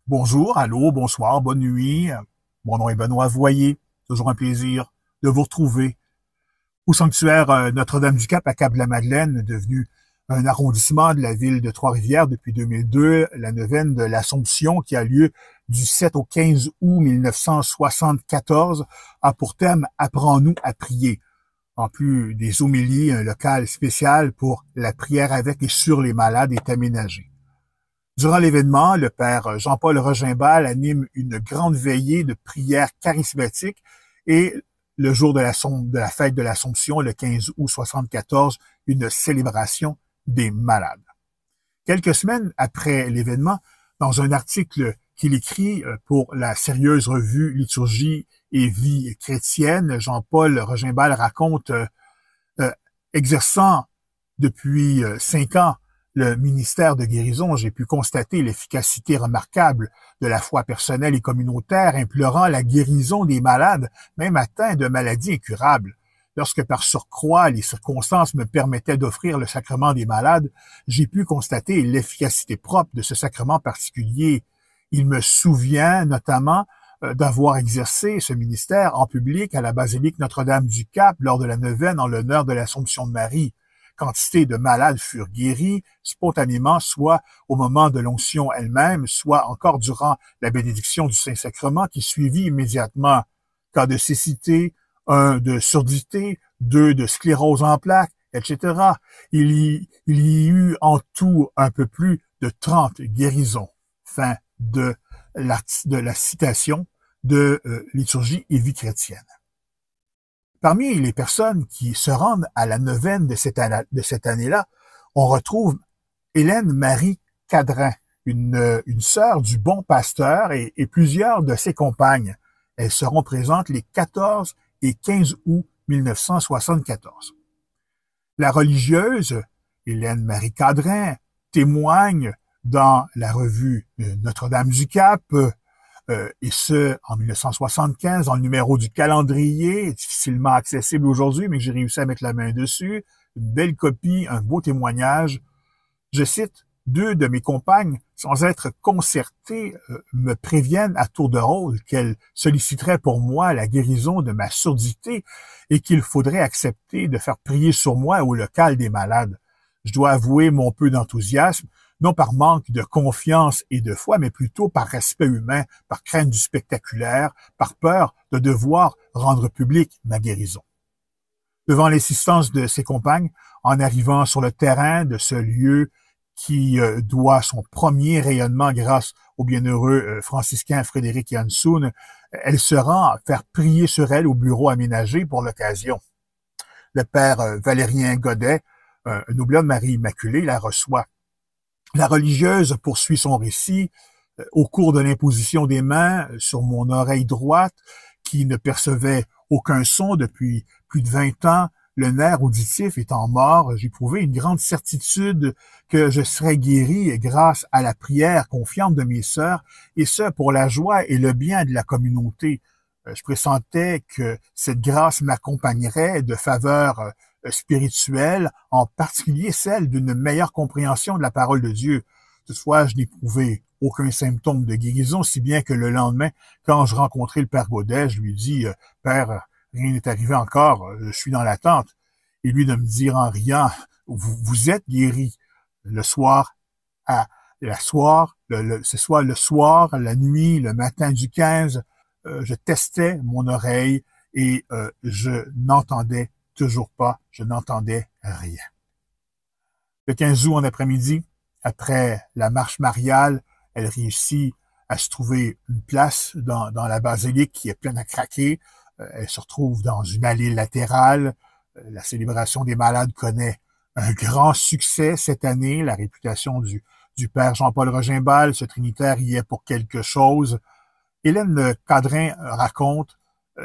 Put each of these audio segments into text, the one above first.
Bonjour, allô, bonsoir, bonne nuit. Mon nom est Benoît Voyer. Toujours un plaisir de vous retrouver au sanctuaire Notre-Dame-du-Cap à Cap-de-la-Madeleine, devenu un arrondissement de la ville de Trois-Rivières depuis 2002. La neuvaine de l'Assomption, qui a lieu du 7 au 15 août 1974, a pour thème Apprends-nous à prier. En plus des homélies, un local spécial pour la prière avec et sur les malades est aménagé. Durant l'événement, le père Jean-Paul Rogimbal anime une grande veillée de prière charismatique et le jour de la fête de l'Assomption, le 15 août 74, une célébration des malades. Quelques semaines après l'événement, dans un article qu'il écrit pour la sérieuse revue Liturgie et vie chrétienne, Jean-Paul Rogimbal raconte exerçant depuis 5 ans le ministère de guérison, j'ai pu constater l'efficacité remarquable de la foi personnelle et communautaire, implorant la guérison des malades, même atteints de maladies incurables. Lorsque par surcroît les circonstances me permettaient d'offrir le sacrement des malades, j'ai pu constater l'efficacité propre de ce sacrement particulier. Il me souvient notamment d'avoir exercé ce ministère en public à la basilique Notre-Dame-du-Cap lors de la neuvaine en l'honneur de l'Assomption de Marie. Quantité de malades furent guéris spontanément, soit au moment de l'onction elle-même, soit encore durant la bénédiction du Saint-Sacrement qui suivit immédiatement. Cas de cécité, 1 de surdité, 2 de sclérose en plaques, etc. Il y eut en tout un peu plus de 30 guérisons. Fin de la citation de Liturgie et vie chrétienne. Parmi les personnes qui se rendent à la neuvaine de cette année-là, on retrouve Hélène Marie Cadrin, une sœur du Bon Pasteur et plusieurs de ses compagnes. Elles seront présentes les 14 et 15 août 1974. La religieuse Hélène Marie Cadrin témoigne dans la revue Notre-Dame-du-Cap, et ce, en 1975, dans le numéro du calendrier, difficilement accessible aujourd'hui, mais que j'ai réussi à mettre la main dessus. Une belle copie, un beau témoignage. Je cite, 2 de mes compagnes, sans être concertées, me préviennent à tour de rôle qu'elles solliciteraient pour moi la guérison de ma surdité et qu'il faudrait accepter de faire prier sur moi au local des malades. Je dois avouer mon peu d'enthousiasme, non par manque de confiance et de foi, mais plutôt par respect humain, par crainte du spectaculaire, par peur de devoir rendre publique ma guérison. Devant l'insistance de ses compagnes, en arrivant sur le terrain de ce lieu qui doit son premier rayonnement grâce au bienheureux franciscain Frédéric Jansoun, elle se rend faire prier sur elle au bureau aménagé pour l'occasion. Le père Valérien Godet, un oblat de Marie Immaculée, la reçoit. La religieuse poursuit son récit au cours de l'imposition des mains sur mon oreille droite, qui ne percevait aucun son depuis plus de 20 ans. Le nerf auditif étant mort, j'éprouvais une grande certitude que je serais guéri grâce à la prière confiante de mes sœurs, et ce, pour la joie et le bien de la communauté. Je pressentais que cette grâce m'accompagnerait de faveurs spirituelle, en particulier celle d'une meilleure compréhension de la parole de Dieu. Toutefois, je n'éprouvais aucun symptôme de guérison, si bien que le lendemain, quand je rencontrai le père Godet, je lui dis « Père, rien n'est arrivé encore, je suis dans l'attente. » Et lui de me dire en riant « Vous êtes guéri. » Le soir, ce soit le soir, la nuit, le matin du 15, je testais mon oreille et je n'entendais toujours pas, je n'entendais rien. Le 15 août en après-midi, après la marche mariale, elle réussit à se trouver une place dans la basilique qui est pleine à craquer. Elle se retrouve dans une allée latérale. La célébration des malades connaît un grand succès cette année. La réputation du père Jean-Paul Rogimbal, ce trinitaire, y est pour quelque chose. Hélène Cadrin raconte,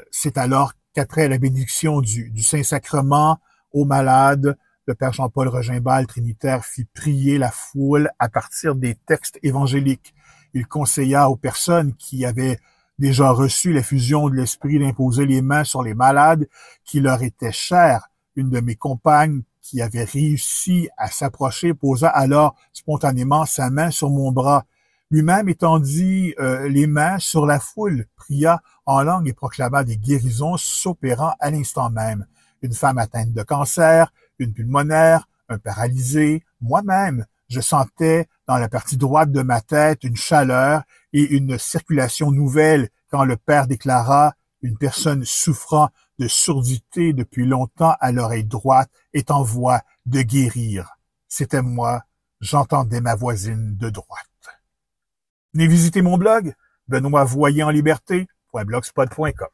c'est alors qu'après la bénédiction du Saint-Sacrement aux malades, le père Jean-Paul Rogimbal, trinitaire, fit prier la foule à partir des textes évangéliques. Il conseilla aux personnes qui avaient déjà reçu l'effusion de l'Esprit d'imposer les mains sur les malades qui leur étaient chers. Une de mes compagnes qui avait réussi à s'approcher posa alors spontanément sa main sur mon bras. Lui-même étendit les mains sur la foule, pria en langue et proclama des guérisons s'opérant à l'instant même. Une femme atteinte de cancer, une pulmonaire, un paralysé, moi-même, je sentais dans la partie droite de ma tête une chaleur et une circulation nouvelle quand le père déclara « Une personne souffrant de surdité depuis longtemps à l'oreille droite est en voie de guérir. » C'était moi, j'entendais ma voisine de droite. Venez visiter mon blog, benoîtvoyenliberté.blogspot.com.